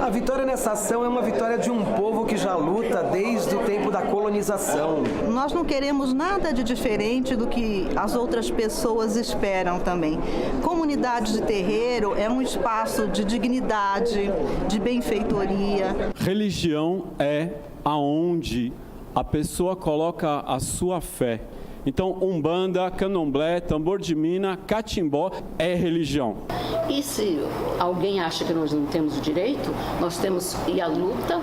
A vitória nessa ação é uma vitória de um povo que já luta desde o tempo da colonização. Nós não queremos nada de diferente do que as outras pessoas esperam também. Comunidade de terreiro é um espaço de dignidade, de benfeitoria. Religião é aonde a pessoa coloca a sua fé. Então, umbanda, candomblé, tambor de mina, catimbó é religião. E se alguém acha que nós não temos o direito, nós temos que ir à luta,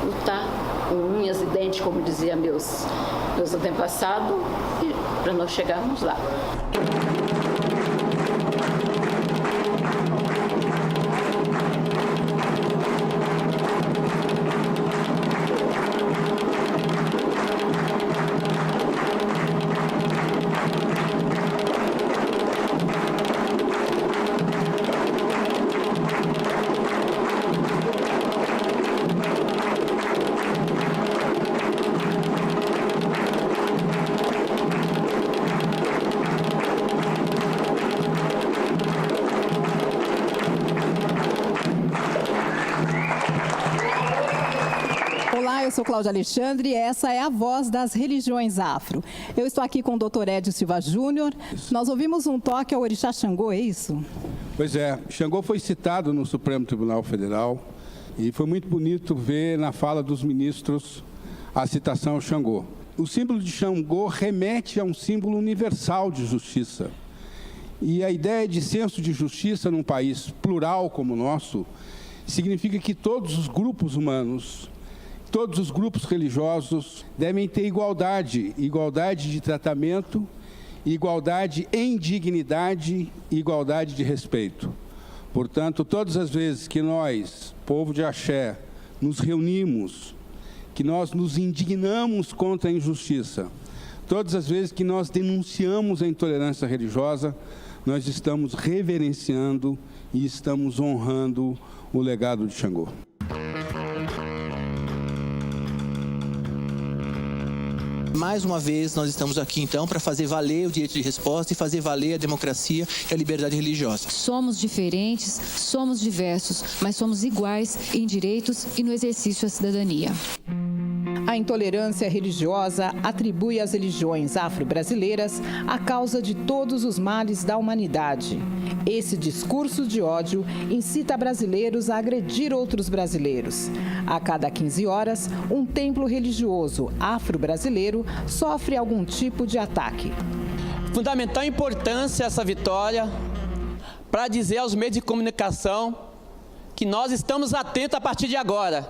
lutar com unhas e dentes, como dizia meus antepassados, para nós chegarmos lá. Olá, eu sou Cláudia Alexandre e essa é a voz das religiões afro. Eu estou aqui com o Dr. Edio Silva Júnior. Nós ouvimos um toque ao orixá Xangô, é isso? Pois é, Xangô foi citado no Supremo Tribunal Federal e foi muito bonito ver na fala dos ministros a citação ao Xangô. O símbolo de Xangô remete a um símbolo universal de justiça. E a ideia de senso de justiça num país plural como o nosso significa que todos os grupos humanos, todos os grupos religiosos devem ter igualdade de tratamento, igualdade em dignidade e igualdade de respeito. Portanto, todas as vezes que nós, povo de Axé, nos reunimos, que nós nos indignamos contra a injustiça, todas as vezes que nós denunciamos a intolerância religiosa, nós estamos reverenciando e estamos honrando o legado de Xangô. Mais uma vez, nós estamos aqui, então, para fazer valer o direito de resposta e fazer valer a democracia e a liberdade religiosa. Somos diferentes, somos diversos, mas somos iguais em direitos e no exercício da cidadania. A intolerância religiosa atribui às religiões afro-brasileiras a causa de todos os males da humanidade. Esse discurso de ódio incita brasileiros a agredir outros brasileiros. A cada 15 horas, um templo religioso afro-brasileiro sofre algum tipo de ataque. Fundamental importância essa vitória para dizer aos meios de comunicação que nós estamos atentos a partir de agora.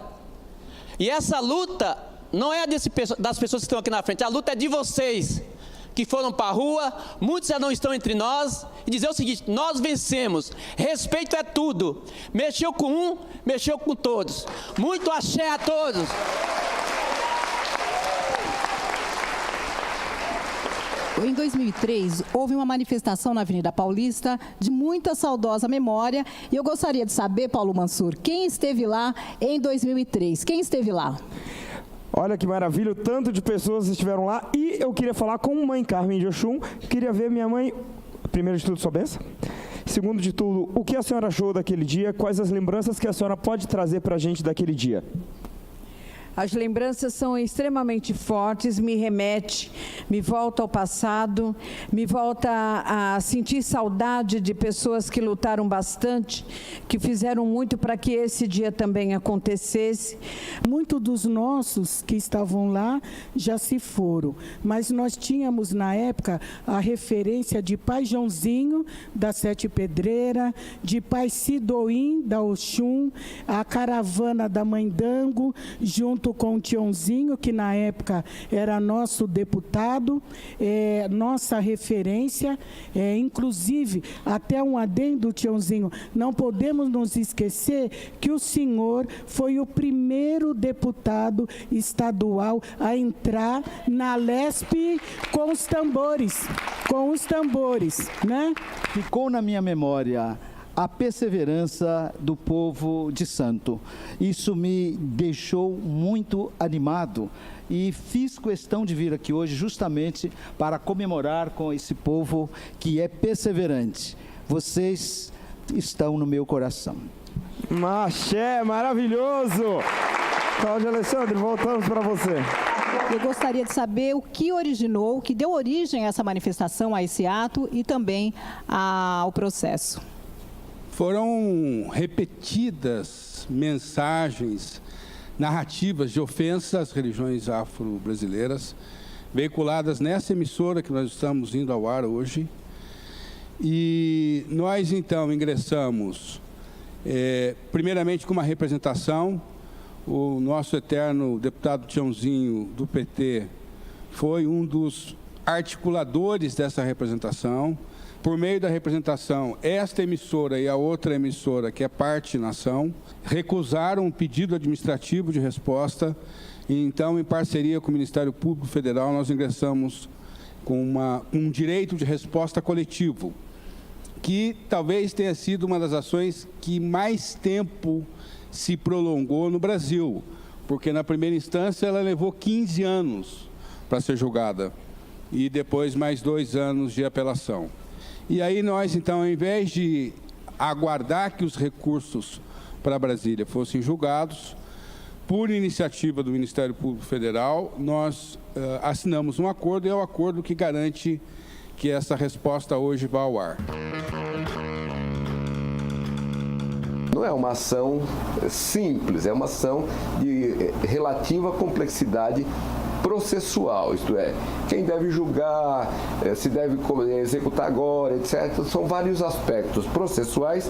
E essa luta não é das pessoas que estão aqui na frente, a luta é de vocês que foram para a rua, muitos já não estão entre nós, e dizer o seguinte: nós vencemos, respeito é tudo, mexeu com um, mexeu com todos. Muito axé a todos. Em 2003, houve uma manifestação na Avenida Paulista de muita saudosa memória, e eu gostaria de saber, Paulo Mansur, quem esteve lá em 2003? Quem esteve lá? Olha que maravilha, o tanto de pessoas estiveram lá. E eu queria falar com mãe Carmen de Oxum. Queria ver minha mãe, primeiro de tudo, sua bênção. Segundo de tudo, o que a senhora achou daquele dia? Quais as lembranças que a senhora pode trazer para a gente daquele dia? As lembranças são extremamente fortes, me remete, me volta ao passado, me volta a sentir saudade de pessoas que lutaram bastante, que fizeram muito para que esse dia também acontecesse. Muitos dos nossos que estavam lá já se foram, mas nós tínhamos na época a referência de Pai Joãozinho, da Sete Pedreira, de Pai Sidoim, da Oxum, a caravana da Mãe Dango, junto com o Tiãozinho, que na época era nosso deputado, nossa referência, inclusive, até um adendo, Tiãozinho, não podemos nos esquecer que o senhor foi o primeiro deputado estadual a entrar na LESP com os tambores, né? Ficou na minha memória a perseverança do povo de Santo. Isso me deixou muito animado e fiz questão de vir aqui hoje justamente para comemorar com esse povo que é perseverante. Vocês estão no meu coração. Axé, maravilhoso! Cláudia Alexandre, voltamos para você. Eu gostaria de saber o que originou, o que deu origem a essa manifestação, a esse ato e também ao processo. Foram repetidas mensagens, narrativas de ofensa às religiões afro-brasileiras, veiculadas nessa emissora que nós estamos indo ao ar hoje. E nós, então, ingressamos, primeiramente com uma representação. O nosso eterno deputado Tiãozinho, do PT, foi um dos articuladores dessa representação. Por meio da representação, esta emissora e a outra emissora, que é parte nação, recusaram um pedido administrativo de resposta. E, então, em parceria com o Ministério Público Federal, nós ingressamos com um direito de resposta coletivo, que talvez tenha sido uma das ações que mais tempo se prolongou no Brasil, porque na primeira instância ela levou 15 anos para ser julgada e depois mais 2 anos de apelação. E aí nós, então, ao invés de aguardar que os recursos para Brasília fossem julgados, por iniciativa do Ministério Público Federal, nós assinamos um acordo, e é o acordo que garante que essa resposta hoje vá ao ar. Não é uma ação simples, é uma ação de relativa complexidade processual, isto é, quem deve julgar, se deve executar agora, etc. São vários aspectos processuais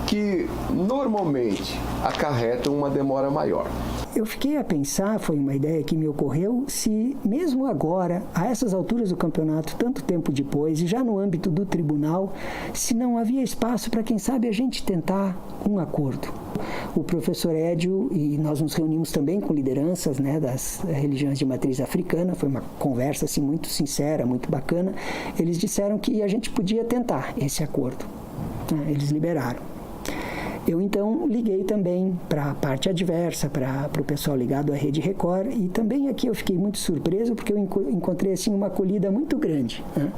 que normalmente acarretam uma demora maior. Eu fiquei a pensar, foi uma ideia que me ocorreu, se mesmo agora, a essas alturas do campeonato, tanto tempo depois, e já no âmbito do tribunal, se não havia espaço para, quem sabe, a gente tentar um acordo. O professor Edio, e nós nos reunimos também com lideranças, né, das religiões de matriz africana, foi uma conversa assim, muito sincera, muito bacana. Eles disseram que a gente podia tentar esse acordo. Eles liberaram. Eu, então, liguei também para a parte adversa, para o pessoal ligado à Rede Record, e também aqui eu fiquei muito surpreso, porque eu encontrei, assim, uma acolhida muito grande, né?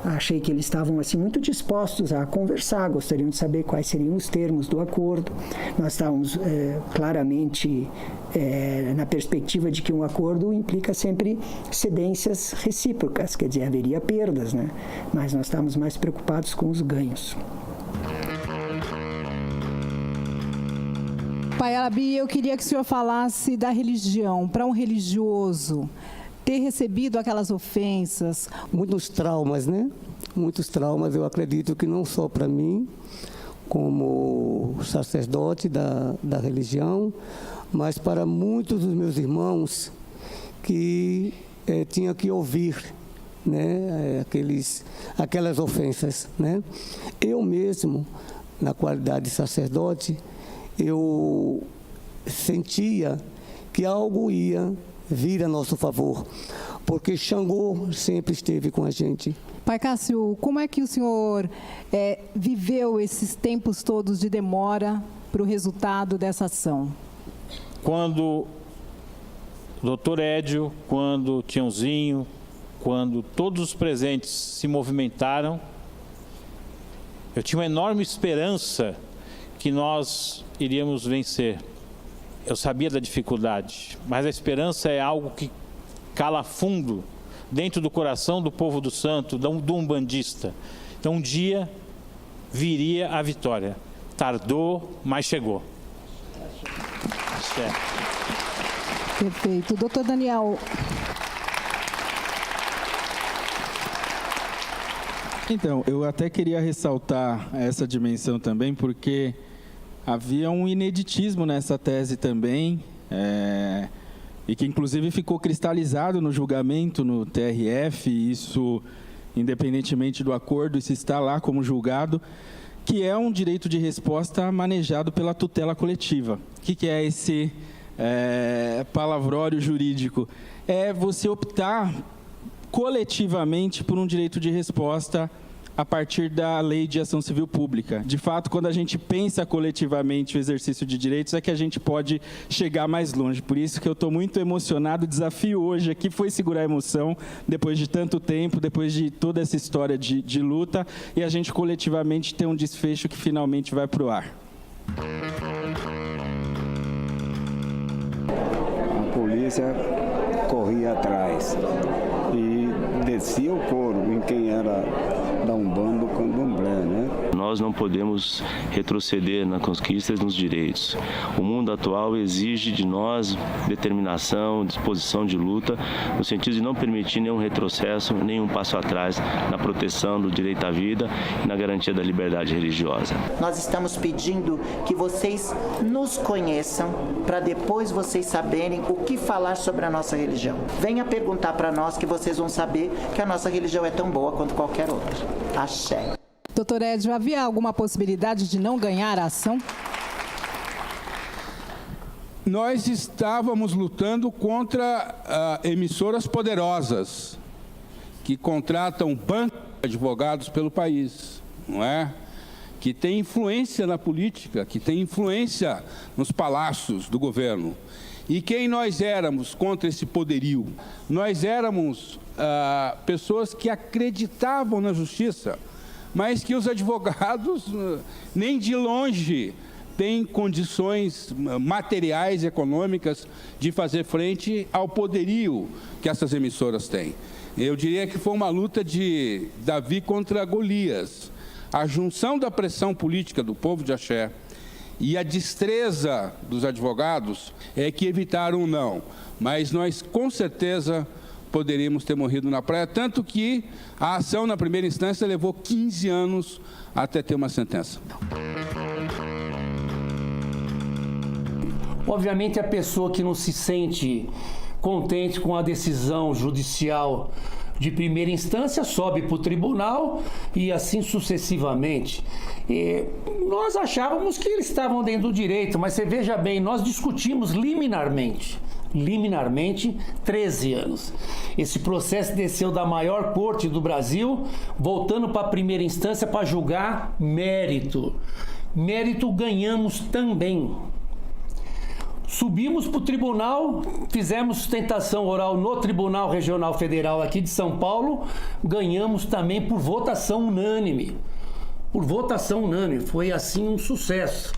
Achei que eles estavam, assim, muito dispostos a conversar, gostariam de saber quais seriam os termos do acordo. Nós estávamos claramente na perspectiva de que um acordo implica sempre cedências recíprocas, quer dizer, haveria perdas, né? Mas nós estávamos mais preocupados com os ganhos. Pai Alabi, eu queria que o senhor falasse da religião. Para um religioso ter recebido aquelas ofensas. Muitos traumas, né? Muitos traumas, eu acredito que não só para mim, como sacerdote da religião, mas para muitos dos meus irmãos que tinham que ouvir, né? Aquelas ofensas, né? Eu mesmo, na qualidade de sacerdote, eu sentia que algo ia vir a nosso favor, porque Xangô sempre esteve com a gente. Pai Cássio, como é que o senhor viveu esses tempos todos de demora para o resultado dessa ação? Quando o doutor Edio, quando o Tiãozinho, quando todos os presentes se movimentaram, eu tinha uma enorme esperança que nós iríamos vencer. Eu sabia da dificuldade, mas a esperança é algo que cala fundo dentro do coração do povo do santo, do umbandista. Então um dia viria a vitória. Tardou, mas chegou. Perfeito. Doutor Daniel. Então, eu até queria ressaltar essa dimensão também, porque havia um ineditismo nessa tese também, e que inclusive ficou cristalizado no julgamento no TRF, isso independentemente do acordo, isso está lá como julgado, que é um direito de resposta manejado pela tutela coletiva. O que é esse palavrório jurídico? É você optar coletivamente por um direito de resposta a partir da Lei de Ação Civil Pública. De fato, quando a gente pensa coletivamente o exercício de direitos, é que a gente pode chegar mais longe. Por isso que eu estou muito emocionado. O desafio hoje aqui foi segurar a emoção, depois de tanto tempo, depois de toda essa história de luta, e a gente coletivamente ter um desfecho que finalmente vai para o ar. A polícia corria atrás e descia o couro em quem era da Umbanda, do Candomblé, né? Nós não podemos retroceder nas conquistas e nos direitos. O mundo atual exige de nós determinação, disposição de luta, no sentido de não permitir nenhum retrocesso, nenhum passo atrás na proteção do direito à vida e na garantia da liberdade religiosa. Nós estamos pedindo que vocês nos conheçam para depois vocês saberem o que falar sobre a nossa religião. Venha perguntar para nós que vocês vão saber que a nossa religião é tão boa quanto qualquer outra. Axé. Doutor Edio, havia alguma possibilidade de não ganhar a ação? Nós estávamos lutando contra emissoras poderosas que contratam bancos de advogados pelo país, não é? Que tem influência na política, que tem influência nos palácios do governo. E quem nós éramos contra esse poderio? Nós éramos pessoas que acreditavam na justiça, mas que os advogados nem de longe têm condições materiais, econômicas, de fazer frente ao poderio que essas emissoras têm. Eu diria que foi uma luta de Davi contra Golias. A junção da pressão política do povo de Axé e a destreza dos advogados é que evitaram o não. Mas nós, com certeza, poderíamos ter morrido na praia, tanto que a ação na primeira instância levou 15 anos até ter uma sentença. Obviamente, a pessoa que não se sente contente com a decisão judicial de primeira instância sobe para o tribunal e assim sucessivamente. Nós achávamos que eles estavam dentro do direito, mas você veja bem, nós discutimos liminarmente 13 anos. Esse processo desceu da maior corte do Brasil, voltando para a primeira instância para julgar mérito. Mérito ganhamos também. Subimos para o tribunal, fizemos sustentação oral no Tribunal Regional Federal aqui de São Paulo, ganhamos também por votação unânime. Por votação unânime, foi assim um sucesso.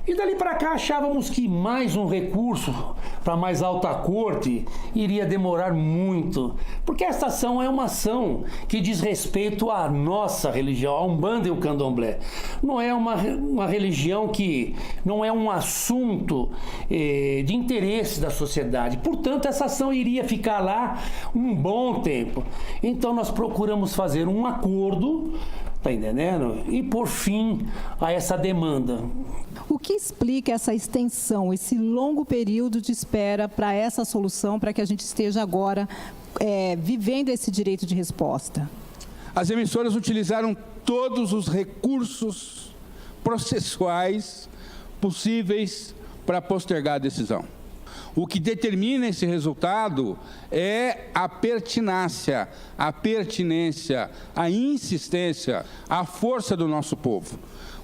E dali para cá achávamos que mais um recurso para mais alta corte iria demorar muito, porque esta ação é uma ação que diz respeito à nossa religião, a Umbanda e o Candomblé. Não é uma religião que não é um assunto de interesse da sociedade. Portanto, essa ação iria ficar lá um bom tempo. Então nós procuramos fazer um acordo, tá entendendo? E por fim a essa demanda. O que explica essa extensão, esse longo período de espera para essa solução, para que a gente esteja agora vivendo esse direito de resposta? As emissoras utilizaram todos os recursos processuais possíveis para postergar a decisão. O que determina esse resultado é a pertinácia, a pertinência, a insistência, a força do nosso povo.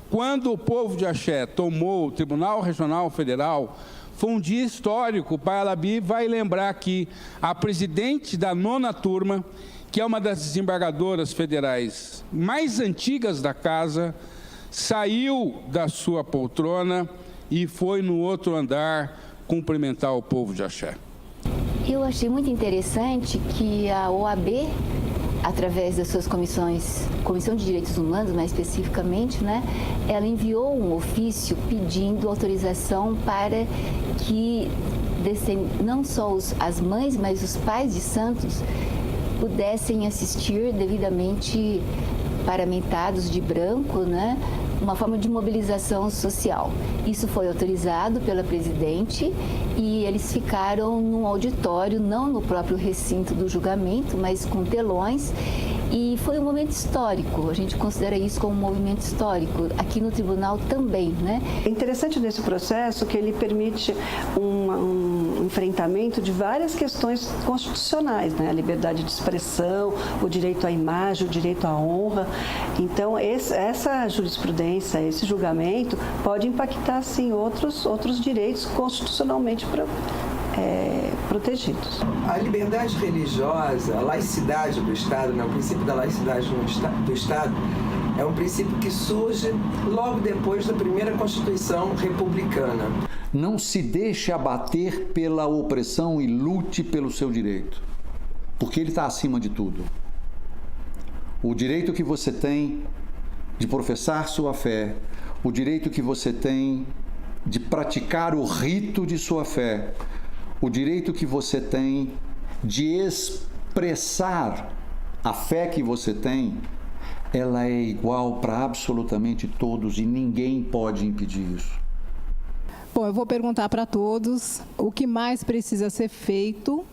Quando o povo de Axé tomou o Tribunal Regional Federal, foi um dia histórico. O Pai Alabi vai lembrar que a presidente da 9ª turma, que é uma das desembargadoras federais mais antigas da casa, saiu da sua poltrona e foi no outro andar cumprimentar o povo de Axé. Eu achei muito interessante que a OAB, através das suas comissões, Comissão de Direitos Humanos mais especificamente, né, ela enviou um ofício pedindo autorização para que não só as mães, mas os pais de santos pudessem assistir devidamente paramentados de branco, né, uma forma de mobilização social. Isso foi autorizado pela presidente e eles ficaram num auditório, não no próprio recinto do julgamento, mas com telões. E foi um momento histórico, a gente considera isso como um movimento histórico, aqui no tribunal também, né? É interessante nesse processo que ele permite um enfrentamento de várias questões constitucionais, né? A liberdade de expressão, o direito à imagem, o direito à honra. Então, essa jurisprudência, esse julgamento pode impactar, sim, outros direitos constitucionalmente protegidos. A liberdade religiosa, a laicidade do Estado, né, o princípio da laicidade do Estado, É um princípio que surge logo depois da primeira Constituição republicana. Não se deixe abater pela opressão e lute pelo seu direito, porque ele está acima de tudo. O direito que você tem de professar sua fé, o direito que você tem de praticar o rito de sua fé, o direito que você tem de expressar a fé que você tem, ela é igual para absolutamente todos e ninguém pode impedir isso. Bom, eu vou perguntar para todos o que mais precisa ser feito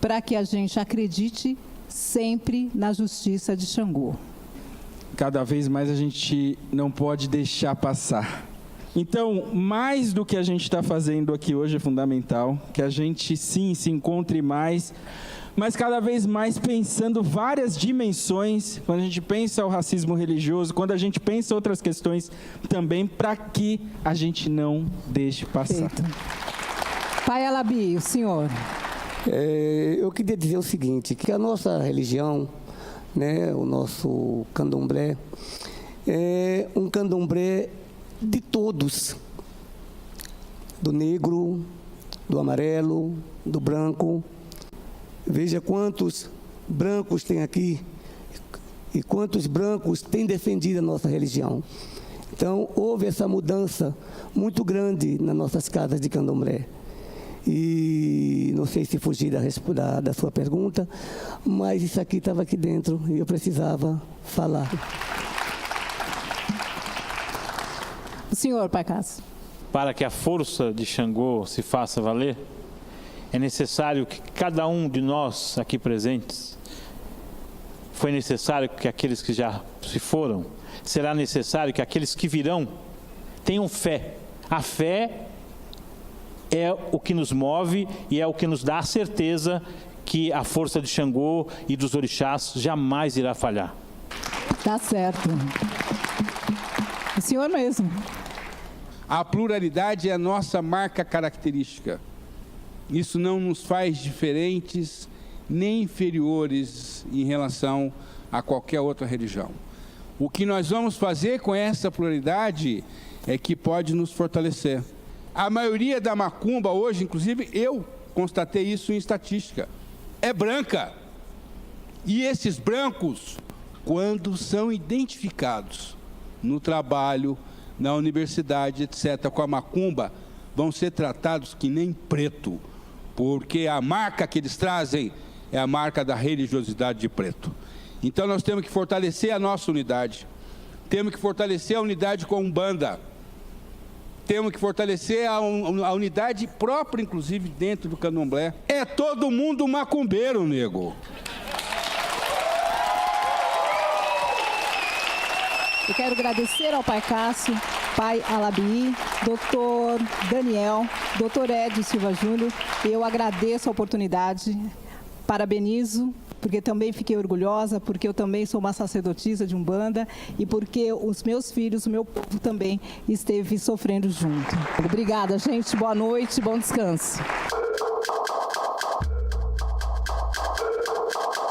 para que a gente acredite sempre na justiça de Xangô. Cada vez mais a gente não pode deixar passar. Então, mais do que a gente está fazendo aqui hoje é fundamental, que a gente sim se encontre mais, mas cada vez mais pensando várias dimensões, quando a gente pensa o racismo religioso, quando a gente pensa outras questões também, para que a gente não deixe passar. Perfeito. Pai Alabi, o senhor. Eu queria dizer o seguinte, que a nossa religião, né, o nosso candomblé, é um candomblé de todos, do negro, do amarelo, do branco. Veja quantos brancos tem aqui e quantos brancos têm defendido a nossa religião. Então, houve essa mudança muito grande nas nossas casas de candomblé. E não sei se fugir da sua pergunta, mas isso aqui estava aqui dentro e eu precisava falar. O senhor, Pai Cássio. Para que a força de Xangô se faça valer, é necessário que cada um de nós aqui presentes, foi necessário que aqueles que já se foram, será necessário que aqueles que virão tenham fé. A fé é o que nos move e é o que nos dá a certeza que a força de Xangô e dos orixás jamais irá falhar. Tá certo. O senhor mesmo. A pluralidade é a nossa marca característica. Isso não nos faz diferentes nem inferiores em relação a qualquer outra religião. O que nós vamos fazer com essa pluralidade é que pode nos fortalecer. A maioria da macumba hoje, inclusive eu constatei isso em estatística, é branca. E esses brancos, quando são identificados no trabalho, na universidade, etc., com a macumba, vão ser tratados que nem preto, porque a marca que eles trazem é a marca da religiosidade de preto. Então nós temos que fortalecer a nossa unidade, temos que fortalecer a unidade com a Umbanda, temos que fortalecer a unidade própria, inclusive, dentro do candomblé. É todo mundo macumbeiro, nego. Eu quero agradecer ao Pai Cássio, Pai Alabi, Dr. Daniel, Dr. Edio Silva Júnior. Eu agradeço a oportunidade, parabenizo, porque também fiquei orgulhosa, porque eu também sou uma sacerdotisa de Umbanda e porque os meus filhos, o meu povo também esteve sofrendo junto. Obrigada, gente. Boa noite, bom descanso.